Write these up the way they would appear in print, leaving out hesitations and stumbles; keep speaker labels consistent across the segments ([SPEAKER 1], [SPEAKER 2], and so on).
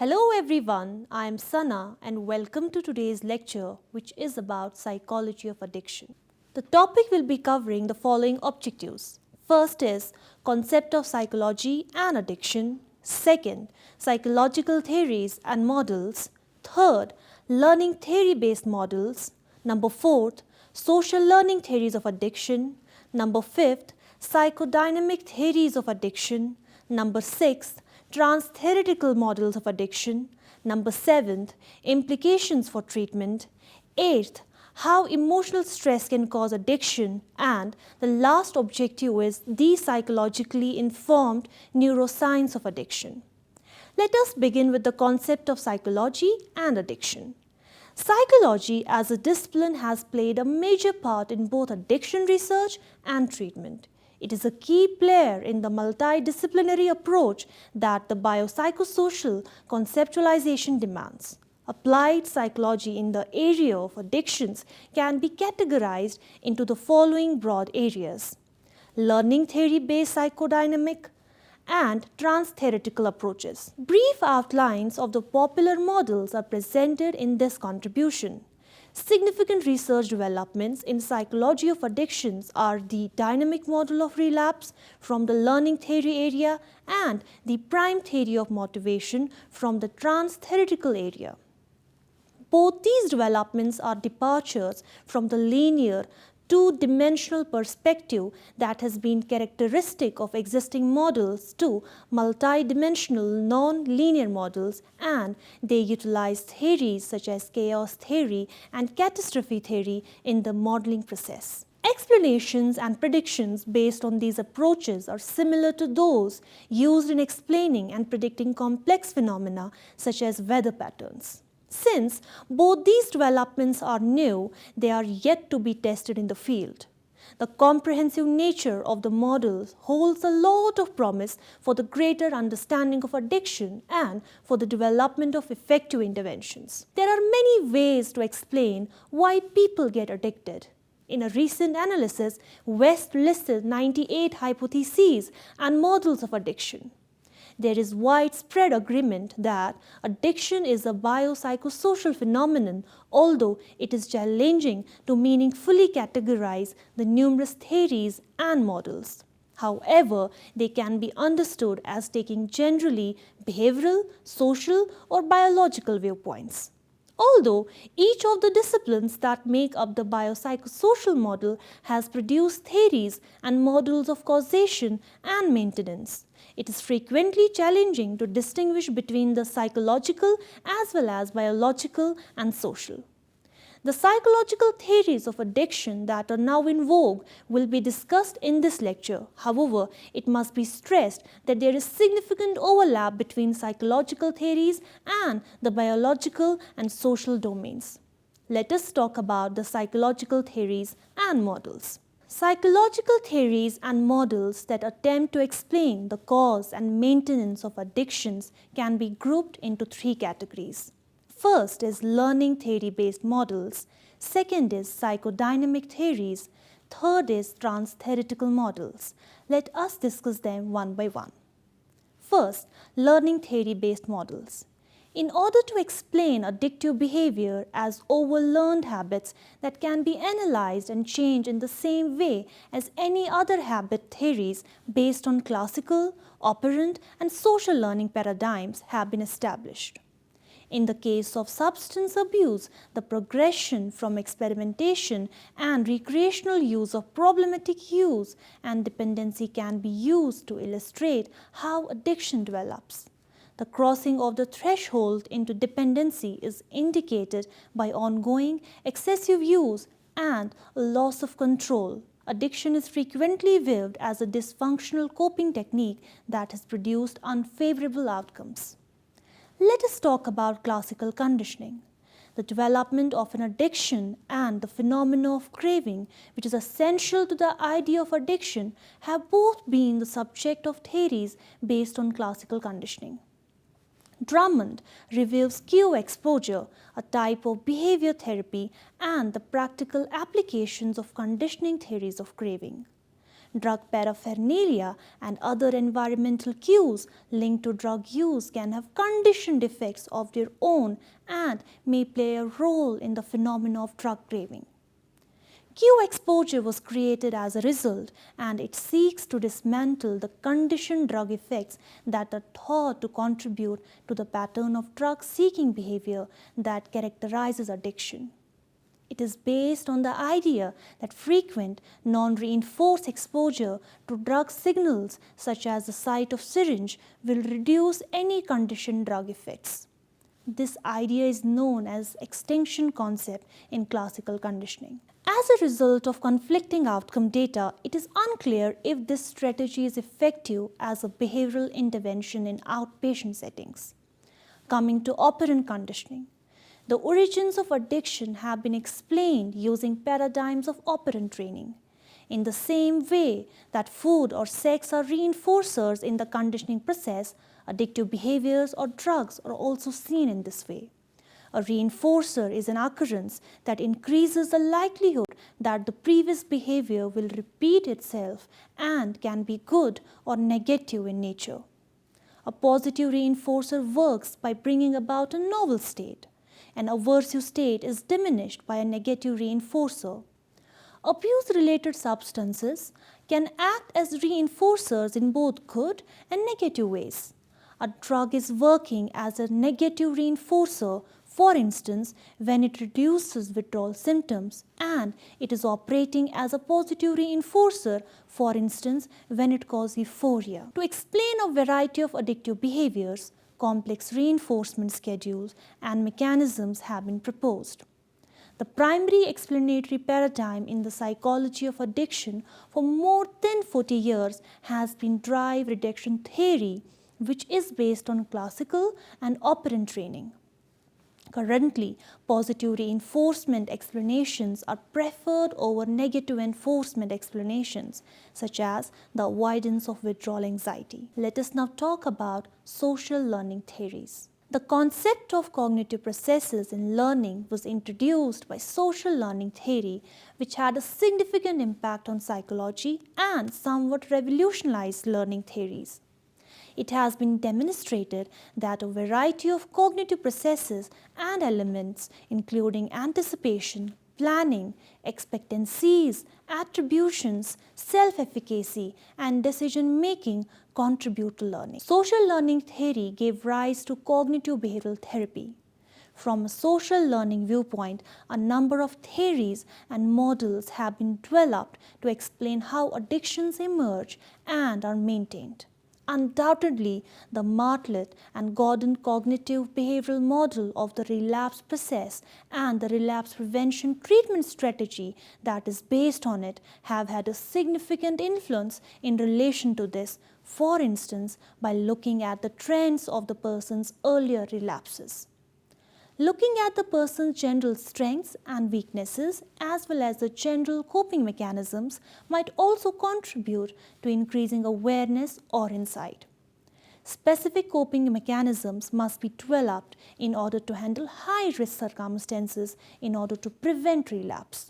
[SPEAKER 1] Hello everyone, I am Sana and welcome to today's lecture which is about psychology of addiction. The topic will be covering the following objectives. First is concept of psychology and addiction. Second, psychological theories and models. Third, learning theory-based models. Number fourth, social learning theories of addiction. Number fifth, psychodynamic theories of addiction. Number sixth, transtheoretical models of addiction. Number seventh, implications for treatment. Eighth, how emotional stress can cause addiction. And the last objective is the psychologically informed neuroscience of addiction. Let us begin with the concept of psychology and addiction. Psychology as a discipline has played a major part in both addiction research and treatment. It is a key player in the multidisciplinary approach that the biopsychosocial conceptualization demands. Applied psychology in the area of addictions can be categorized into the following broad areas: learning theory-based psychodynamic and transtheoretical approaches. Brief outlines of the popular models are presented in this contribution. Significant research developments in psychology of addictions are the dynamic model of relapse from the learning theory area and the prime theory of motivation from the transtheoretical area. Both these developments are departures from the linear, two-dimensional perspective that has been characteristic of existing models to multidimensional non-linear models, and they utilize theories such as chaos theory and catastrophe theory in the modeling process. Explanations and predictions based on these approaches are similar to those used in explaining and predicting complex phenomena such as weather patterns. Since both these developments are new, they are yet to be tested in the field. The comprehensive nature of the models holds a lot of promise for the greater understanding of addiction and for the development of effective interventions. There are many ways to explain why people get addicted. In a recent analysis, West listed 98 hypotheses and models of addiction. There is widespread agreement that addiction is a biopsychosocial phenomenon, although it is challenging to meaningfully categorize the numerous theories and models. However, they can be understood as taking generally behavioral, social, or biological viewpoints. Although each of the disciplines that make up the biopsychosocial model has produced theories and models of causation and maintenance, it is frequently challenging to distinguish between the psychological as well as biological and social. The psychological theories of addiction that are now in vogue will be discussed in this lecture. However, it must be stressed that there is significant overlap between psychological theories and the biological and social domains. Let us talk about the psychological theories and models. Psychological theories and models that attempt to explain the cause and maintenance of addictions can be grouped into three categories. First is learning theory-based models, second is psychodynamic theories, third is transtheoretical models. Let us discuss them one by one. First, learning theory-based models. In order to explain addictive behavior as overlearned habits that can be analyzed and changed in the same way as any other habit, theories based on classical, operant, and social learning paradigms have been established. In the case of substance abuse, the progression from experimentation and recreational use of problematic use and dependency can be used to illustrate how addiction develops. The crossing of the threshold into dependency is indicated by ongoing excessive use and a loss of control. Addiction is frequently viewed as a dysfunctional coping technique that has produced unfavorable outcomes. Let us talk about classical conditioning. The development of an addiction and the phenomena of craving, which is essential to the idea of addiction, have both been the subject of theories based on classical conditioning. Drummond reviews cue exposure, a type of behavior therapy, and the practical applications of conditioning theories of craving. Drug paraphernalia and other environmental cues linked to drug use can have conditioned effects of their own and may play a role in the phenomena of drug craving. Q exposure was created as a result, and it seeks to dismantle the conditioned drug effects that are thought to contribute to the pattern of drug-seeking behavior that characterizes addiction. It is based on the idea that frequent, non-reinforced exposure to drug signals such as the sight of syringe will reduce any conditioned drug effects. This idea is known as extinction concept in classical conditioning. As a result of conflicting outcome data, it is unclear if this strategy is effective as a behavioral intervention in outpatient settings. Coming to operant conditioning, the origins of addiction have been explained using paradigms of operant training. In the same way that food or sex are reinforcers in the conditioning process, addictive behaviors or drugs are also seen in this way. A reinforcer is an occurrence that increases the likelihood that the previous behavior will repeat itself and can be good or negative in nature. A positive reinforcer works by bringing about a novel state. An aversive state is diminished by a negative reinforcer. Abuse-related substances can act as reinforcers in both good and negative ways. A drug is working as a negative reinforcer, for instance, when it reduces withdrawal symptoms, and it is operating as a positive reinforcer, for instance, when it causes euphoria. To explain a variety of addictive behaviors, complex reinforcement schedules and mechanisms have been proposed. The primary explanatory paradigm in the psychology of addiction for more than 40 years has been drive reduction theory, which is based on classical and operant training. Currently, positive reinforcement explanations are preferred over negative enforcement explanations, such as the avoidance of withdrawal anxiety. Let us now talk about social learning theories. The concept of cognitive processes in learning was introduced by social learning theory, which had a significant impact on psychology and somewhat revolutionized learning theories. It has been demonstrated that a variety of cognitive processes and elements, including anticipation, planning, expectancies, attributions, self-efficacy, and decision-making contribute to learning. Social learning theory gave rise to cognitive behavioral therapy. From a social learning viewpoint, a number of theories and models have been developed to explain how addictions emerge and are maintained. Undoubtedly, the Martlet and Gordon cognitive behavioral model of the relapse process and the relapse prevention treatment strategy that is based on it have had a significant influence in relation to this, for instance, by looking at the trends of the person's earlier relapses. Looking at the person's general strengths and weaknesses as well as the general coping mechanisms might also contribute to increasing awareness or insight. Specific coping mechanisms must be developed in order to handle high-risk circumstances in order to prevent relapse.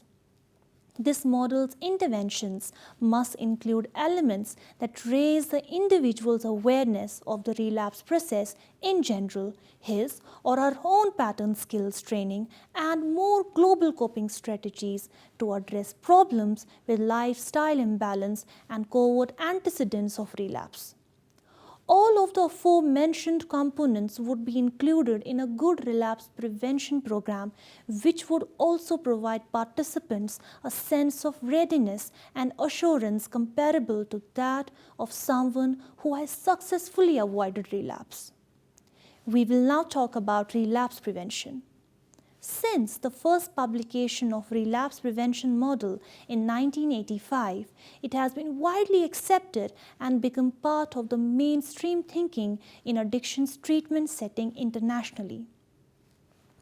[SPEAKER 1] This model's interventions must include elements that raise the individual's awareness of the relapse process in general, his or her own pattern skills training, and more global coping strategies to address problems with lifestyle imbalance and covert antecedents of relapse. All of the aforementioned components would be included in a good relapse prevention program, which would also provide participants a sense of readiness and assurance comparable to that of someone who has successfully avoided relapse. We will now talk about relapse prevention. Since the first publication of relapse prevention model in 1985, it has been widely accepted and become part of the mainstream thinking in addictions treatment setting internationally.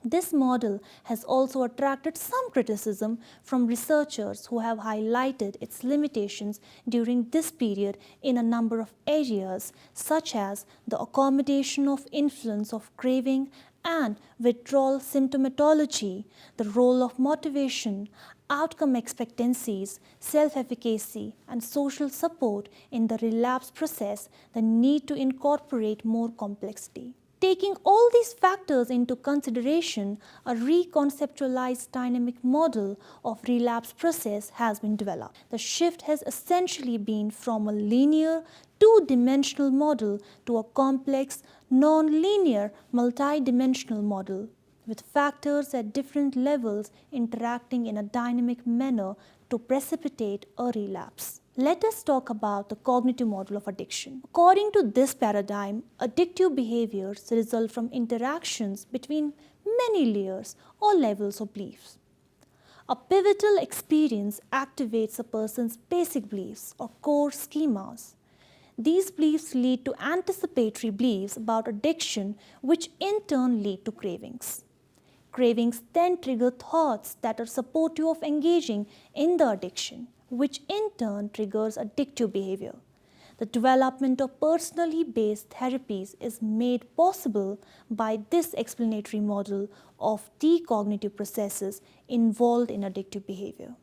[SPEAKER 1] This model has also attracted some criticism from researchers who have highlighted its limitations during this period in a number of areas, such as the accommodation of influence of craving and withdrawal symptomatology, the role of motivation, outcome expectancies, self-efficacy, and social support in the relapse process, the need to incorporate more complexity. Taking all these factors into consideration, a reconceptualized dynamic model of relapse process has been developed. The shift has essentially been from a linear, two-dimensional model to a complex, non-linear, multi-dimensional model, with factors at different levels interacting in a dynamic manner to precipitate a relapse. Let us talk about the cognitive model of addiction. According to this paradigm, addictive behaviors result from interactions between many layers or levels of beliefs. A pivotal experience activates a person's basic beliefs or core schemas. These beliefs lead to anticipatory beliefs about addiction, which in turn lead to cravings. Cravings then trigger thoughts that are supportive of engaging in the addiction, which in turn triggers addictive behavior. The development of personally based therapies is made possible by this explanatory model of the cognitive processes involved in addictive behavior.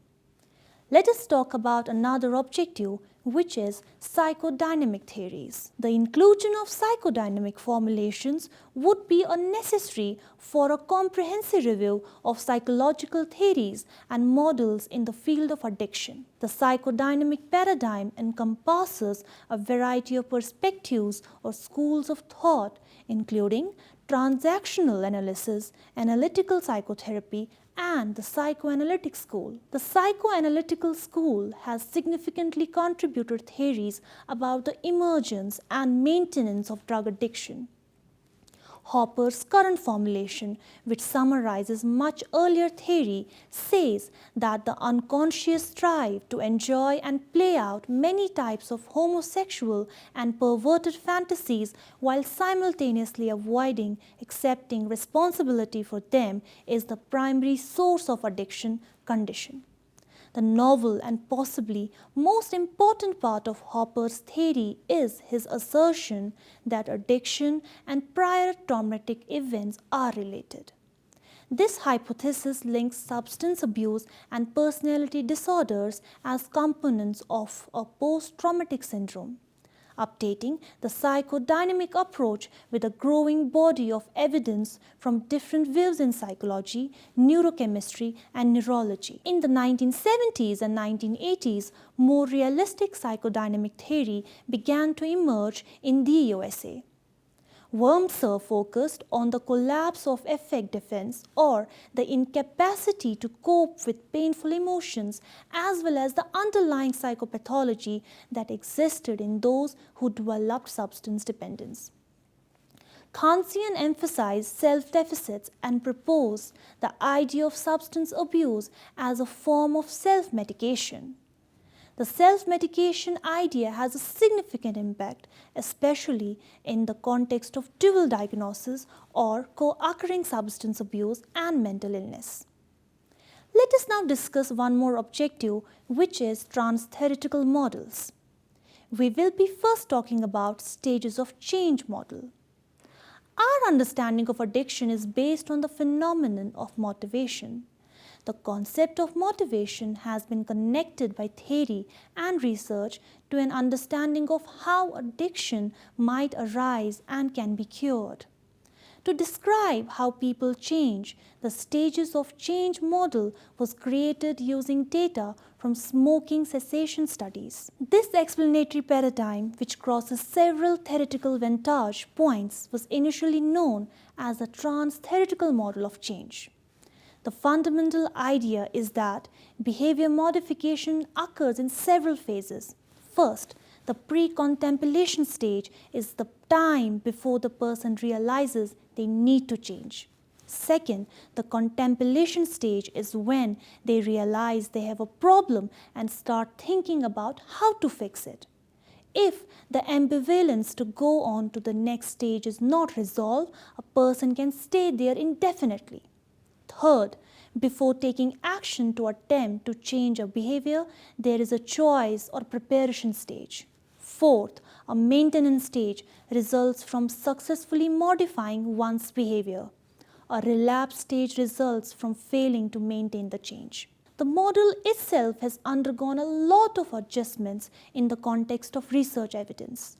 [SPEAKER 1] Let us talk about another objective, which is psychodynamic theories. The inclusion of psychodynamic formulations would be necessary for a comprehensive review of psychological theories and models in the field of addiction. The psychodynamic paradigm encompasses a variety of perspectives or schools of thought, including transactional analysis, analytical psychotherapy, and the psychoanalytic school. The psychoanalytical school has significantly contributed theories about the emergence and maintenance of drug addiction. Hopper's current formulation, which summarizes much earlier theory, says that the unconscious strive to enjoy and play out many types of homosexual and perverted fantasies while simultaneously avoiding accepting responsibility for them is the primary source of addiction condition. The novel and possibly most important part of Hopper's theory is his assertion that addiction and prior traumatic events are related. This hypothesis links substance abuse and personality disorders as components of a post-traumatic syndrome, updating the psychodynamic approach with a growing body of evidence from different views in psychology, neurochemistry, and neurology. In the 1970s and 1980s, more realistic psychodynamic theory began to emerge in the USA. Wormser focused on the collapse of affect defense or the incapacity to cope with painful emotions, as well as the underlying psychopathology that existed in those who developed substance dependence. Kantian emphasized self-deficits and proposed the idea of substance abuse as a form of self-medication. The self-medication idea has a significant impact, especially in the context of dual diagnosis or co-occurring substance abuse and mental illness. Let us now discuss one more objective, which is transtheoretical models. We will be first talking about stages of change model. Our understanding of addiction is based on the phenomenon of motivation. The concept of motivation has been connected by theory and research to an understanding of how addiction might arise and can be cured. To describe how people change, the stages of change model was created using data from smoking cessation studies. This explanatory paradigm, which crosses several theoretical vantage points, was initially known as the transtheoretical model of change. The fundamental idea is that behavior modification occurs in several phases. First, the pre-contemplation stage is the time before the person realizes they need to change. Second, the contemplation stage is when they realize they have a problem and start thinking about how to fix it. If the ambivalence to go on to the next stage is not resolved, a person can stay there indefinitely. Third, before taking action to attempt to change a behavior, there is a choice or preparation stage. Fourth, a maintenance stage results from successfully modifying one's behavior. a relapse stage results from failing to maintain the change. The model itself has undergone a lot of adjustments in the context of research evidence.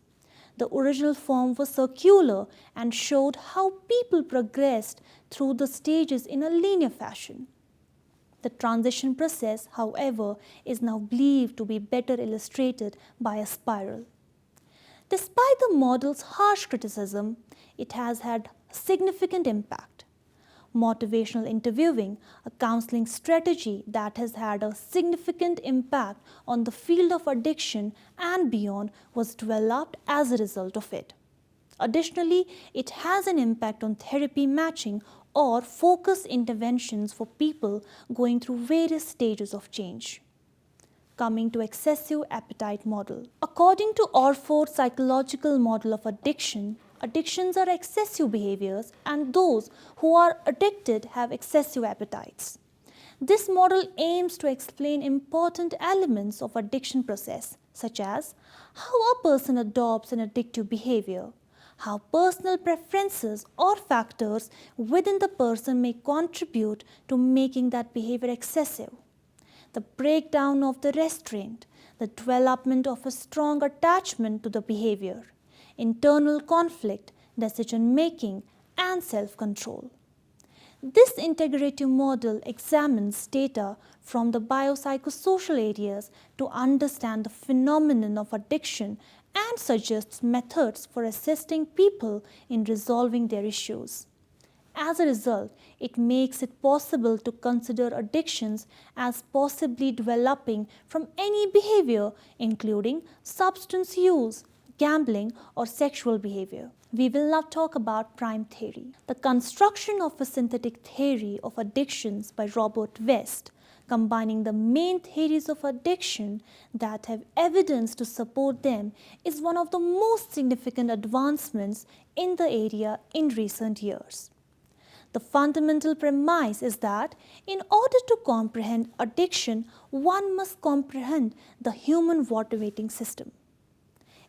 [SPEAKER 1] The original form was circular and showed how people progressed through the stages in a linear fashion. The transition process, however, is now believed to be better illustrated by a spiral. Despite the model's harsh criticism, it has had significant impact. Motivational interviewing, a counseling strategy that has had a significant impact on the field of addiction and beyond, was developed as a result of it. Additionally, it has an impact on therapy matching or focused interventions for people going through various stages of change. Coming to excessive appetite model. According to Orford's psychological model of addiction, addictions are excessive behaviors and those who are addicted have excessive appetites. This model aims to explain important elements of addiction process, such as how a person adopts an addictive behavior, how personal preferences or factors within the person may contribute to making that behavior excessive, the breakdown of the restraint, the development of a strong attachment to the behavior, internal conflict, decision-making, and self-control. This integrative model examines data from the biopsychosocial areas to understand the phenomenon of addiction and suggests methods for assisting people in resolving their issues. As a result, it makes it possible to consider addictions as possibly developing from any behavior, including substance use, gambling, or sexual behavior. We will now talk about prime theory. The construction of a synthetic theory of addictions by Robert West, combining the main theories of addiction that have evidence to support them, is one of the most significant advancements in the area in recent years. The fundamental premise is that in order to comprehend addiction, one must comprehend the human motivating system.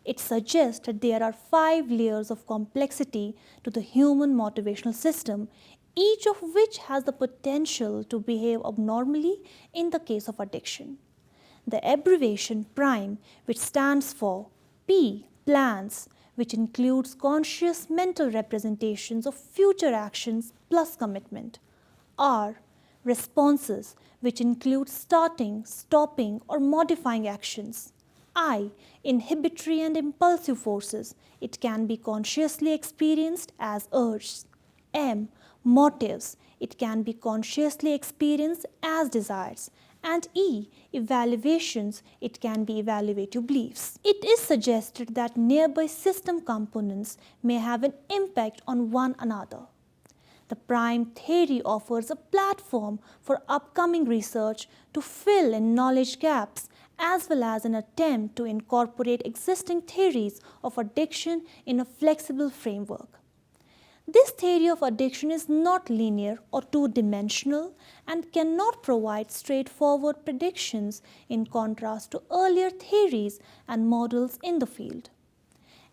[SPEAKER 1] It suggests that there are 5 layers of complexity to the human motivational system, each of which has the potential to behave abnormally in the case of addiction. The abbreviation PRIME, which stands for P, plans, which includes conscious mental representations of future actions plus commitment. R, responses, which include starting, stopping, or modifying actions. I, inhibitory and impulsive forces. It can be consciously experienced as urges. M, motives. It can be consciously experienced as desires. And E, evaluations. It can be evaluative beliefs. It is suggested that nearby system components may have an impact on one another. The prime theory offers a platform for upcoming research to fill in knowledge gaps, as well as an attempt to incorporate existing theories of addiction in a flexible framework. This theory of addiction is not linear or two-dimensional and cannot provide straightforward predictions in contrast to earlier theories and models in the field.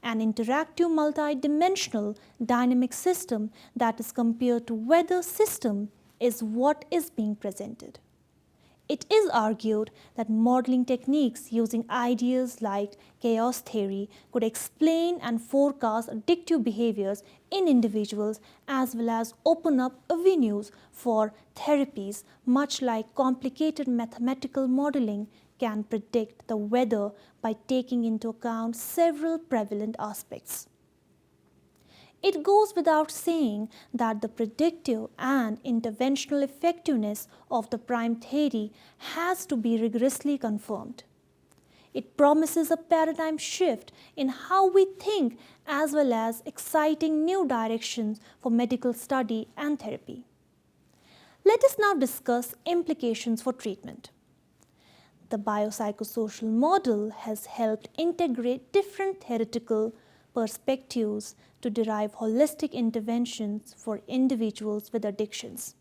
[SPEAKER 1] An interactive multi-dimensional dynamic system that is compared to weather system is what is being presented. It is argued that modeling techniques using ideas like chaos theory could explain and forecast addictive behaviors in individuals as well as open up avenues for therapies, much like complicated mathematical modeling can predict the weather by taking into account several prevalent aspects. It goes without saying that the predictive and interventional effectiveness of the prime theory has to be rigorously confirmed. It promises a paradigm shift in how we think as well as exciting new directions for medical study and therapy. Let us now discuss implications for treatment. The biopsychosocial model has helped integrate different theoretical perspectives to derive holistic interventions for individuals with addictions.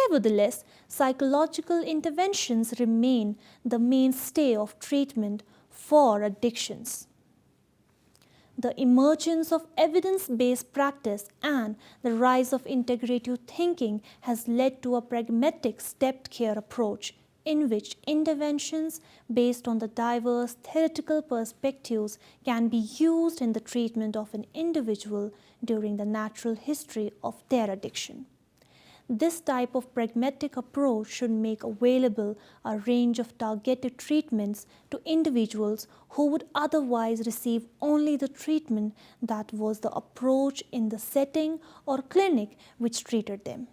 [SPEAKER 1] Nevertheless, psychological interventions remain the mainstay of treatment for addictions. The emergence of evidence-based practice and the rise of integrative thinking has led to a pragmatic stepped care approach in which interventions based on the diverse theoretical perspectives can be used in the treatment of an individual during the natural history of their addiction. This type of pragmatic approach should make available a range of targeted treatments to individuals who would otherwise receive only the treatment that was the approach in the setting or clinic which treated them.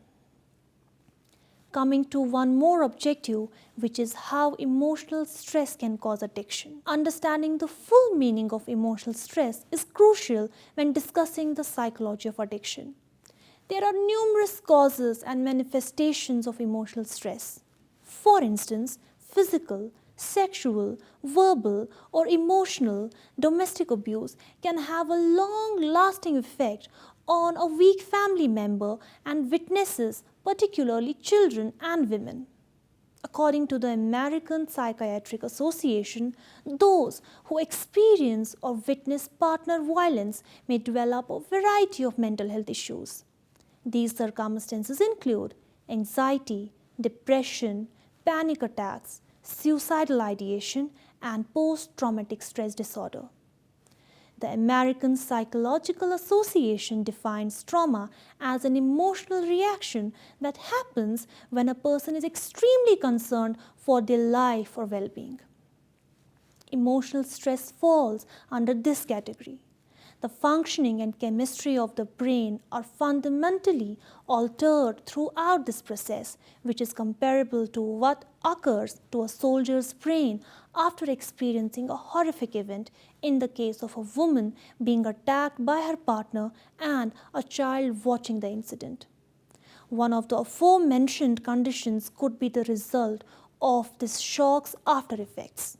[SPEAKER 1] Coming to one more objective, which is how emotional stress can cause addiction. Understanding the full meaning of emotional stress is crucial when discussing the psychology of addiction. There are numerous causes and manifestations of emotional stress. For instance, physical, sexual, verbal, or emotional domestic abuse can have a long-lasting effect on a weak family member and witnesses, particularly children and women. According to the American Psychiatric Association, those who experience or witness partner violence may develop a variety of mental health issues. These circumstances include anxiety, depression, panic attacks, suicidal ideation, and post-traumatic stress disorder. The American Psychological Association defines trauma as an emotional reaction that happens when a person is extremely concerned for their life or well-being. Emotional stress falls under this category. The functioning and chemistry of the brain are fundamentally altered throughout this process, which is comparable to what occurs to a soldier's brain after experiencing a horrific event in the case of a woman being attacked by her partner and a child watching the incident. One of the aforementioned conditions could be the result of this shock's after effects.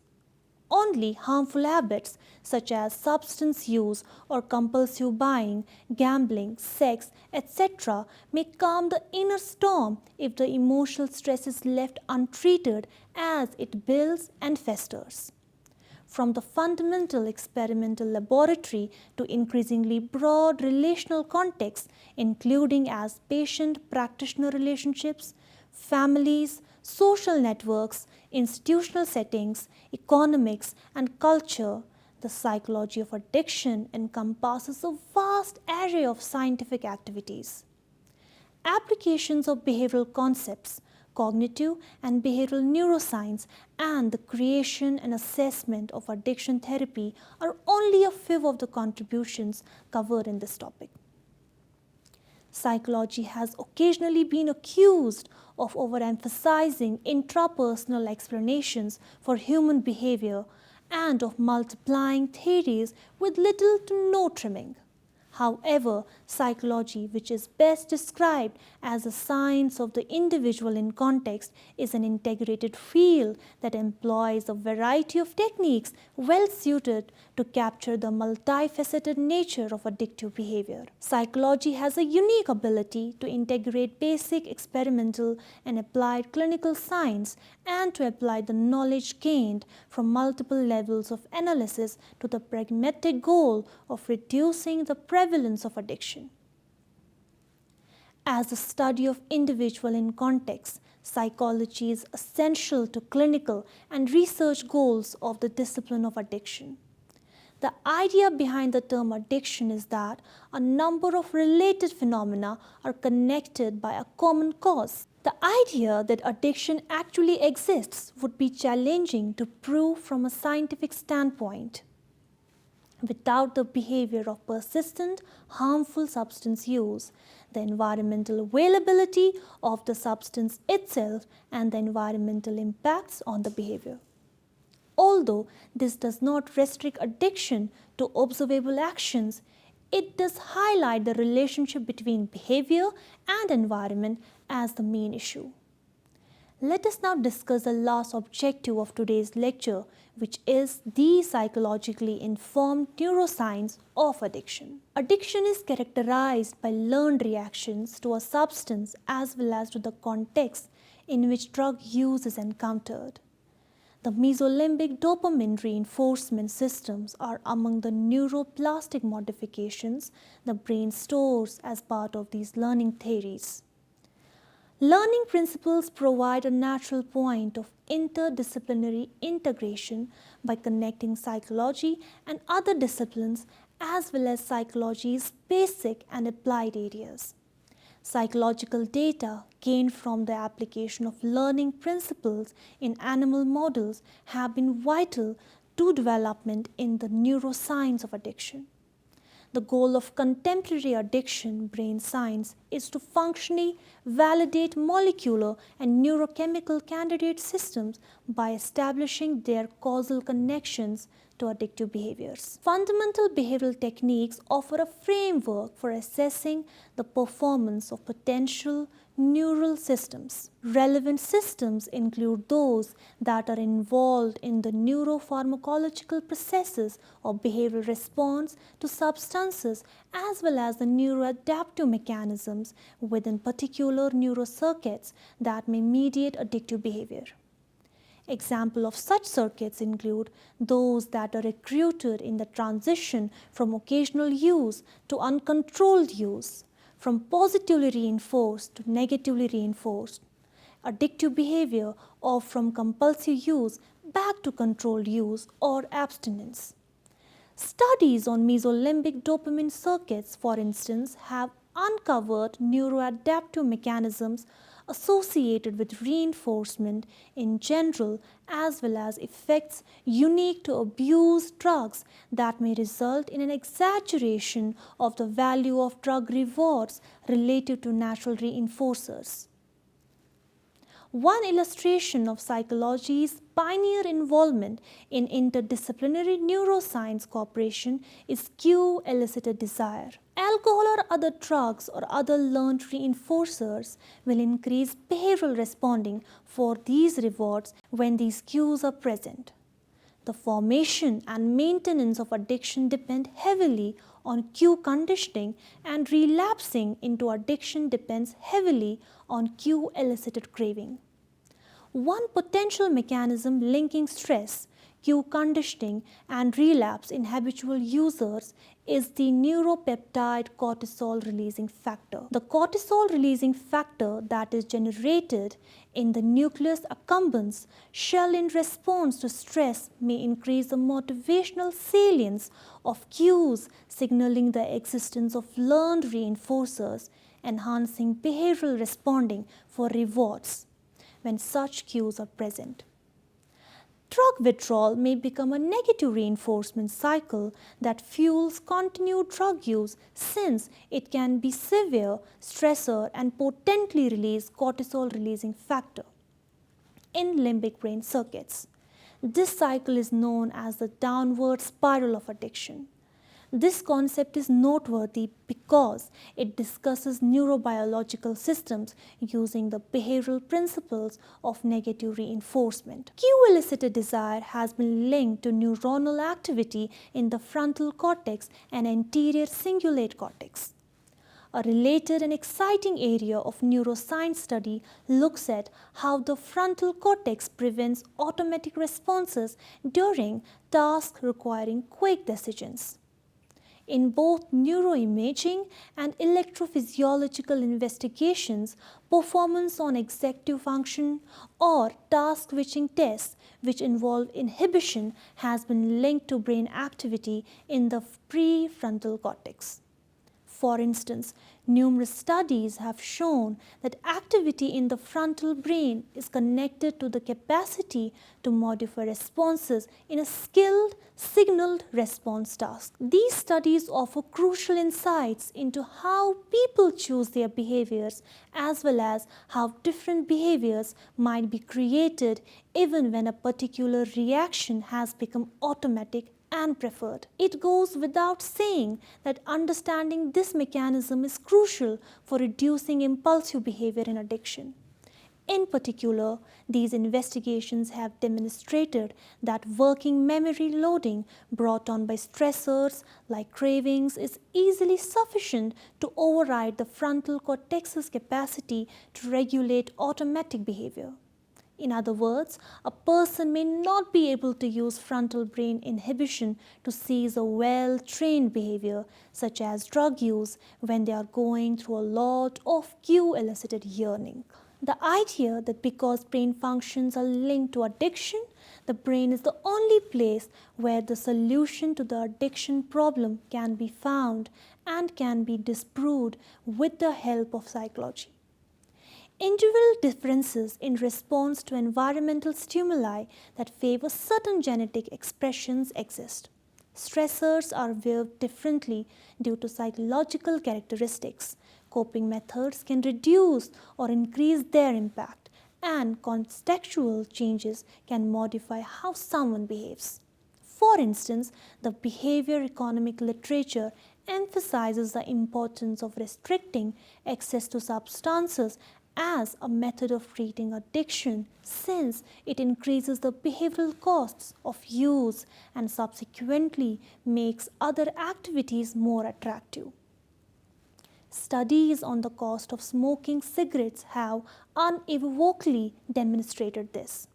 [SPEAKER 1] Only harmful habits such as substance use or compulsive buying, gambling, sex, etc. may calm the inner storm if the emotional stress is left untreated as it builds and festers. From the fundamental experimental laboratory to increasingly broad relational contexts, including as patient-practitioner relationships, families, social networks, institutional settings, economics, and culture, the psychology of addiction encompasses a vast array of scientific activities. Applications of behavioral concepts, cognitive and behavioral neuroscience, and the creation and assessment of addiction therapy are only a few of the contributions covered in this topic. Psychology has occasionally been accused of overemphasizing intrapersonal explanations for human behavior and of multiplying theories with little to no trimming. However, psychology, which is best described as a science of the individual in context, is an integrated field that employs a variety of techniques well suited to capture the multifaceted nature of addictive behavior. Psychology has a unique ability to integrate basic experimental and applied clinical science and to apply the knowledge gained from multiple levels of analysis to the pragmatic goal of reducing the prevalence of addiction. As a study of individual in context, psychology is essential to clinical and research goals of the discipline of addiction. The idea behind the term addiction is that a number of related phenomena are connected by a common cause. The idea that addiction actually exists would be challenging to prove from a scientific standpoint. Without the behavior of persistent, harmful substance use, the environmental availability of the substance itself, and the environmental impacts on the behavior. Although this does not restrict addiction to observable actions, it does highlight the relationship between behavior and environment as the main issue. Let us now discuss the last objective of today's lecture, which is the psychologically informed neuroscience of addiction. Addiction is characterized by learned reactions to a substance as well as to the context in which drug use is encountered. The mesolimbic dopamine reinforcement systems are among the neuroplastic modifications the brain stores as part of these learning theories. Learning principles provide a natural point of interdisciplinary integration by connecting psychology and other disciplines as well as psychology's basic and applied areas. Psychological data gained from the application of learning principles in animal models have been vital to development in the neuroscience of addiction. The goal of contemporary addiction brain science is to functionally validate molecular and neurochemical candidate systems by establishing their causal connections to addictive behaviors. Fundamental behavioral techniques offer a framework for assessing the performance of potential neural systems. Relevant systems include those that are involved in the neuropharmacological processes of behavioral response to substances as well as the neuroadaptive mechanisms within particular neurocircuits that may mediate addictive behavior. Examples of such circuits include those that are recruited in the transition from occasional use to uncontrolled use, from positively reinforced to negatively reinforced, addictive behavior, or from compulsive use back to controlled use or abstinence. Studies on mesolimbic dopamine circuits, for instance, have uncovered neuroadaptive mechanisms associated with reinforcement in general as well as effects unique to abused drugs that may result in an exaggeration of the value of drug rewards related to natural reinforcers. One illustration of psychology's pioneer involvement in interdisciplinary neuroscience cooperation is cue-elicited desire. Alcohol or other drugs or other learned reinforcers will increase behavioral responding for these rewards when these cues are present. The formation and maintenance of addiction depend heavily on cue conditioning, and relapsing into addiction depends heavily on cue-elicited craving. One potential mechanism linking stress, cue conditioning, and relapse in habitual users is the neuropeptide cortisol releasing factor. The cortisol releasing factor that is generated in the nucleus accumbens shall in response to stress may increase the motivational salience of cues signaling the existence of learned reinforcers, enhancing behavioral responding for rewards when such cues are present. Drug withdrawal may become a negative reinforcement cycle that fuels continued drug use since it can be severe stressor and potently release cortisol releasing factor in limbic brain circuits. This cycle is known as the downward spiral of addiction. This concept is noteworthy because it discusses neurobiological systems using the behavioral principles of negative reinforcement. Cue-elicited desire has been linked to neuronal activity in the frontal cortex and anterior cingulate cortex. A related and exciting area of neuroscience study looks at how the frontal cortex prevents automatic responses during tasks requiring quick decisions. In both neuroimaging and electrophysiological investigations, performance on executive function or task switching tests which involve inhibition has been linked to brain activity in the prefrontal cortex. For instance, numerous studies have shown that activity in the frontal brain is connected to the capacity to modify responses in a skilled, signaled response task. These studies offer crucial insights into how people choose their behaviors as well as how different behaviors might be created even when a particular reaction has become automatic and preferred. It goes without saying that understanding this mechanism is crucial for reducing impulsive behavior in addiction. In particular, these investigations have demonstrated that working memory loading brought on by stressors like cravings is easily sufficient to override the frontal cortex's capacity to regulate automatic behavior. In other words, a person may not be able to use frontal brain inhibition to seize a well-trained behavior, such as drug use, when they are going through a lot of cue-elicited yearning. The idea that because brain functions are linked to addiction, the brain is the only place where the solution to the addiction problem can be found and can be disproved with the help of psychology. Individual differences in response to environmental stimuli that favor certain genetic expressions exist. Stressors are viewed differently due to psychological characteristics. Coping methods can reduce or increase their impact, and contextual changes can modify how someone behaves. For instance, the behavior economic literature emphasizes the importance of restricting access to substances as a method of treating addiction, since it increases the behavioral costs of use and subsequently makes other activities more attractive. Studies on the cost of smoking cigarettes have unequivocally demonstrated this.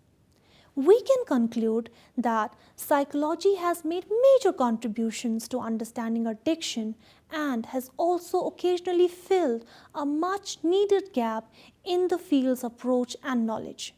[SPEAKER 1] We can conclude that psychology has made major contributions to understanding addiction and has also occasionally filled a much needed gap in the field's approach and knowledge.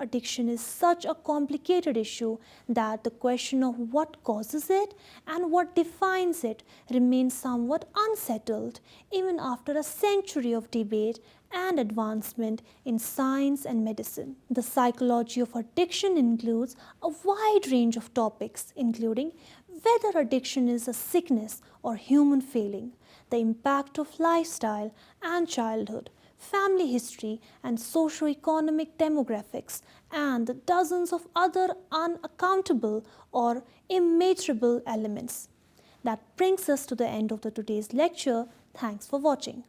[SPEAKER 1] Addiction is such a complicated issue that the question of what causes it and what defines it remains somewhat unsettled even after a century of debate and advancement in science and medicine. The psychology of addiction includes a wide range of topics, including whether addiction is a sickness or human failing, the impact of lifestyle and childhood, family history and socio-economic demographics, and the dozens of other unaccountable or immeasurable elements. That brings us to the end of today's lecture. Thanks for watching.